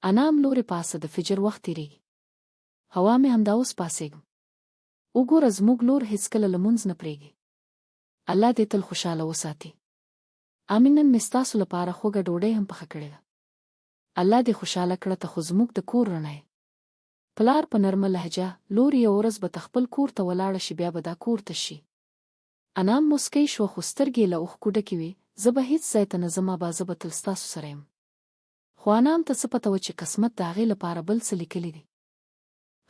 انام لورې پاسه د فجر وخت تېرېږي. هوا مې همدا اوس پاسېږم. وګوره زموږ لور هېڅکله لمونځ نه پرېږدي. الله دې تل خوشحاله وساتي. امین. نن مې ستاسو لپاره خوږه ډوډۍ هم پخه کړې ده. الله دې خوشحاله کړه، ته خو زموږ د کور رڼا یې. پلار په نرمه لهجه: لور یو ورځ به ته خپل کور ته ولاړه شي، بیا به دا کور ته شي. انام مسکی شو خو سترګې له اوښکو ډکې وې. زه به هېڅ ځای ته نه ځم ابا، زه به تل ستاسو سره یم. خو انام ته څه پته وه چې قسمت د هغې لپاره بل څه لیکلي دي.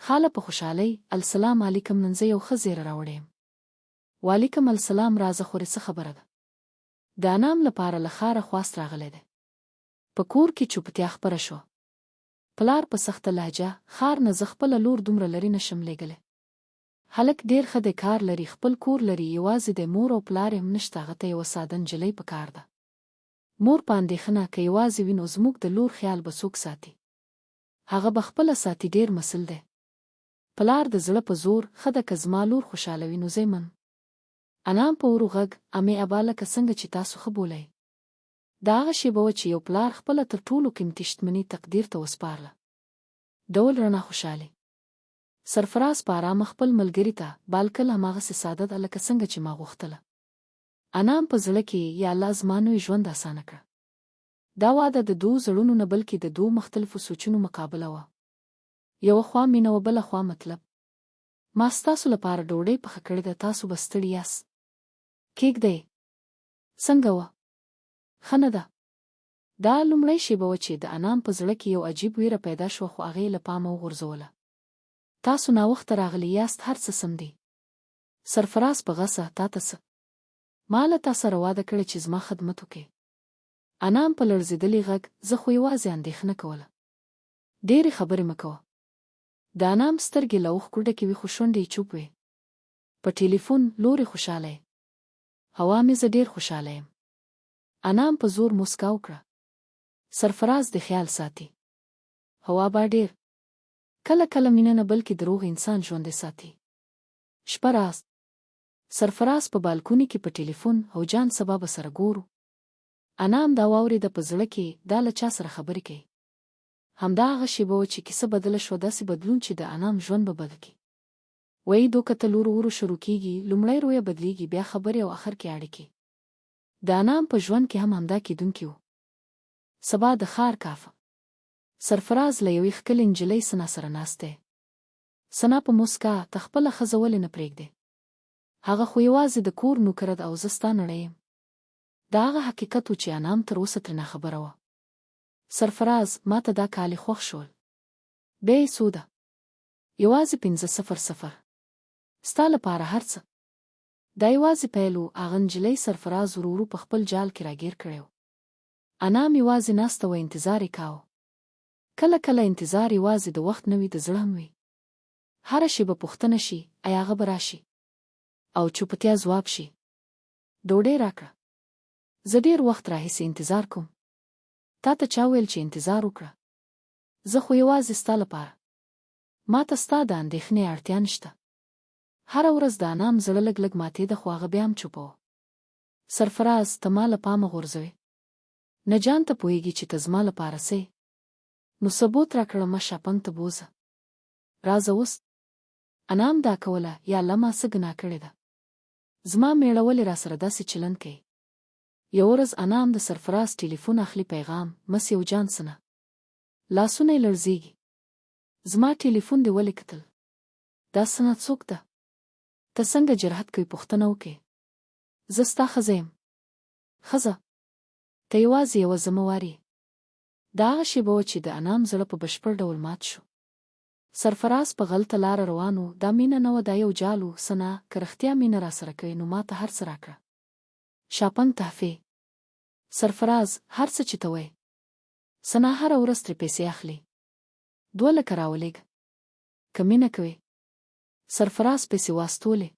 خاله په خوشحالۍ: السلام علیکم، نن زه یو ښه زیری راوړی یم. وعلیکم السلام، رازه خورې څه خبره ده؟ د انام لپاره له ښاره خواست راغلی دی. په کور کې چوپتیا خپره شوه. پلار په سخته لهجه: ښار نه زه خپله لور دومره لرې نشم لېږلی. هلک ډېر ښه دی، کار لري، خپل کور لري، یوازې دی، مور او پلار یې هم نشته، هغه ته یوه ساده نجلۍ پکار ده. مور په اندېښنه: که یوازې وي نو زموږ د لور خیال به څوک ساتي؟ هغه به خپله ساتي، ډېر مسل دی. پلار د زړه په زور: ښه ده، که زما لور خوشحاله وي نو زه یې منم. انام په ورو غږ: امې ابا، لکه څنګه چې تاسو ښه بولئ. دا هغه شېبه وه چې یو پلار خپله تر ټولو قیمتي شتمني تقدیر ته وسپارله. ډول رڼا خوشحالي. سرفراز په ارامه خپل ملګري ته: بالکل هماغسې ساده ده لکه څنګه چې ما غوښتله. انام په زړه کې: یا الله، زما نوی ژوند اسانه کړه. دا واده د دوو زړونو نه بلکې د دوو مختلفو سوچونو مقابله وه. یوه خوا مینه وه، بله خوا مطلب. ما ستاسو لپاره ډوډۍ پخه کړې ده، تاسو به ستړي یاست. کېږدئ. څنګه وه؟ ښه نه ده؟ دا لومړۍ شېبه وه چې د انام په زړه کې یو عجیب ویره پیدا شوه، خو هغې له پامه وغورځوله. تاسو ناوخته راغلي یاست، هر څه سم دي. سرفراز په غصه: تا ته څه؟ ما له تا سره واده کړی چې زما خدمت وکړې. انام په لړزېدلي غږ: زه خو یوازې اندېښنه کوله. ډېرې خبرې مه کوه. د انام سترګې له اوښکو ډکې وې خو شونډې یې چوپ وې. په ټیلیفون: لورې خوشحاله یې؟ هوا مې زه ډېر خوشحاله یم. انام په زور موسکا وکړه. سرفراز دې خیال ساتي. هوا به ډېر. کله کله مینه نه بلکې دروغ انسان ژوندی ساتي. شپه راست. سرفراز په بالکوني کې په ټیلیفون: او جان، سبا به سره ګورو. انام دا واورېده، په زړه کې دا له چا سره خبرې کوي. همدا هغه شېبه وه چې کیسه بدله شوه، داسې بدلون چې د انام ژوند به بدل کړي. وایي دوکتل ورو ورو شروع کېږي، لومړی رویه بدلېږي، بیا خبرې او آخر کې اړیکې. د انام په ژوند کې هم همدا کېدونکي وو. سبا د ښار کافه. سرفراز له یوې ښکلې نجلۍ سنا سره ناست دی. سنا په موسکا: ته خپله ښځه ولې نه پرېږدې؟ هغه خو یوازې د کور نوکره ده او زه ستا نړۍ یم. دا هغه حقیقت و چې انام تر اوسه ترې ناخبره وه. سرفراز: ما ته دا کالي خوښ شول. بیا یې څو ده؟ یوازې 500. ستا لپاره هر څه. دا یوازې پیل و. هغه نجلۍ سرفراز ورو ورو په خپل جال کې راګیر کړی و. انام یوازې ناسته وه، انتظار یې کاوه. کله کله انتظار یوازې د وخت نه وي، د زړه هم وي. هره شېبه پوښتنه شي: ایا هغه به راشي؟ او چوپتیا ځواب شي: ډوډۍ راکړه. زه ډېر وخت راهیسې انتظار کوم. تا ته چا ویل چې انتظار وکړه؟ زه خو یوازې ستا لپاره. ما ته ستا د اندېښنې اړتیا نشته. هره ورځ د انام زړه لږ لږ ماتېده، خو هغه بیا هم چوپه وه. سرفراز: ته ما له پامه غورځوې؟ نه جان ته پوهېږي چې ته زما لپاره څه یې؟ نو ثبوت راکړه، ما شاپنګ ته بوځه. رازه اوس. انام دا کوله: یا الله، ما څه ګناه کړې ده؟ زما میړه ولې راسره داسې چلند کوي؟ یو ورځ انام د سرفراز ټیلیفون اخلي. پیغام: مس یو جان سنه. لاسونه یې لړزېږي. زما ټیلیفون دې ولې کتل؟ دا سنه څوک ده؟ ته څنګه جرأت کوې پوښتنه وکړې؟ زه ستا ښځه یم. ښځه؟ ته یوازې یوه ذمهوار یې. دا هغه شېبه وه چې د انام زړه په بشپړ ډول مات شو. سرفراز په غلطه لاره روان و. دا مینه نه وه، دا یو جال و. سنا، که رښتیا مینه راسره کوې نو ما ته هر څه راکړه. شاپنګ، تحفې. سرفراز: هر څه چې ته وایې. سنا هره ورځ ترې پیسې اخلي. 2 لکه راولېږه. که مینه کوې. سرفراز پیسې واستولې.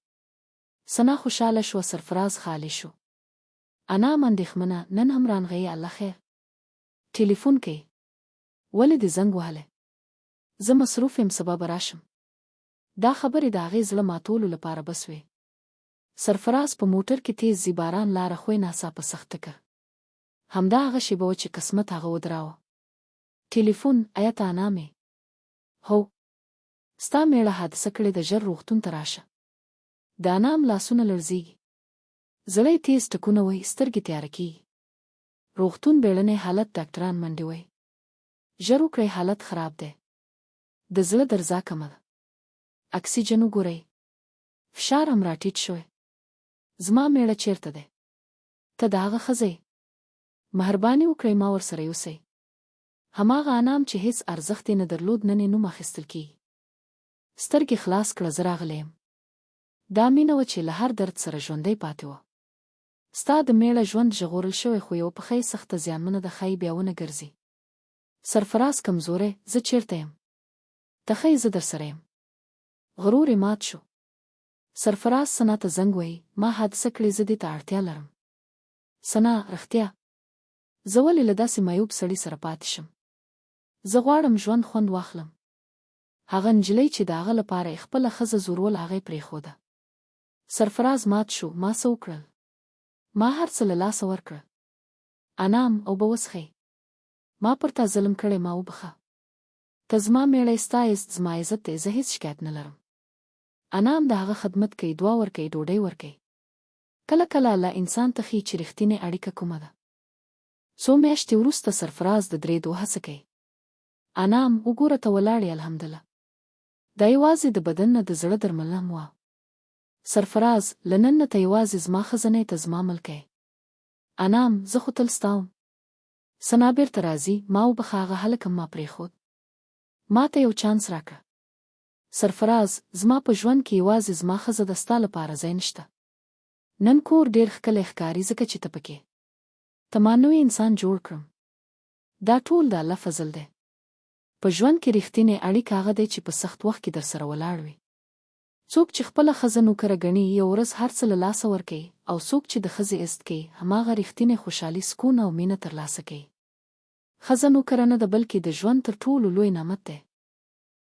سنا خوشحاله شوه. سرفراز خالي شو. انام اندېښمنه: نن هم رانغی؟ الله خیر. ټیلیفون کوي. ولې دې زنګ وهلی؟ زه مصروف یم، سبا به راشم. دا خبرې د هغې زړه ماتولو لپاره بس وې. سرفراز په موټر کې تیز ځي، باران لاره خوی ناڅاپه سخته کړه. همدا هغه شېبه وه چې قسمت هغه ودراوه. ټلیفون آیا ته انا مې؟ هو. ستا میړه حادثه کړې ده، ژر روغتون ته راشه. د انام لاسونه لړزېږي. زړه یې تېز ټکونه وهي، سترګې تیاره کېږي. روغتون بیړنی حالت ډاکټران منډې وهي. ژر وکړئ، حالت خراب دی. د زړه درزا کمه ده. اکسیجن وګورئ. فشار هم راټیټ شوی. زما میړه چیرته دی؟ ته د هغه ښځه یې؟ مهرباني وکړئ ما ورسره یوسئ. هماغه انام چې هیڅ ارزښت یې نه درلود نن یې نوم اخیستل کېږي. سترګې خلاص کړه، زه راغلی یم. دا مینه وه چې له هر درد سره ژوندی پاتې وه. ستا د میړه ژوند ژغورل شوی، خو یوه پښه یې سخته زیانمنه ده، ښایي بیا ونه ګرځي. سرفراز کمزوری، زه چیرته یم؟ ته ښایي زه درسره یم. غرور یې مات شو. سرفراز سنا ته زنګ وهي، ما حادثه کړې، زه دې ته اړتیا لرم. سنا، رښتیا؟ زه ولې له داسې معیوب سړي سره پاتې شم؟ زه غواړم ژوند خوند واخلم. هغه نجلۍ چې د هغه لپاره یې خپله ښځه زورول، هغه یې پرېښوده. سرفراز مات شو. ما څه وکړل؟ ما هر څه له لاسه ورکړه. انام، اوبه وڅښئ. ما پر تا ظلم کړی، ما وبخه. ته زما میړی، ستا عزت زما عزت دی، زه هیڅ شکایت نه لرم. انام د هغه خدمت کوي، دعا ورکوي، ډوډۍ ورکوي. کله کله الله انسان ته ښیي چې رښتینې اړیکه کومه ده. څو میاشتې وروسته سرفراز د درېدو هڅه کوي. انام، وګوره ته ولاړې، الحمدلله. دا یوازې د بدن نه د زړه درملنه هم وه. سرفراز، له نن نه ته یوازې زما ښځه نه یې، ته زما ملکی. انام، زه خو تل ستا وم. سنا بېرته راځي. ما وبخه، هغه هلک هم ما پرېښود. ما ته یو چانس راکړه. سرفراز، زما په ژوند کې یوازې زما ښځه ده، ستا لپاره ځای نشته. نن کور ډېر ښکلی ښکاري ځکه چې ته پکې. ته ما نوی انسان جوړ کړم. دا ټول د الله فضل دی. په ژوند کې رښتینې اړیکه هغه دی چې په سخت وخت کې درسره ولاړ وي. څوک چې خپله ښځه نوکره ګڼي، یو ورځ هر څه له لاسه ورکوي، او څوک چې د ښځې عزت کوي، هماغه رښتینې خوشحالي، سکون او مینه ترلاسه کوي. ښځه نوکره نه ده، بلکې د ژوند تر ټولو لوی نعمت دی.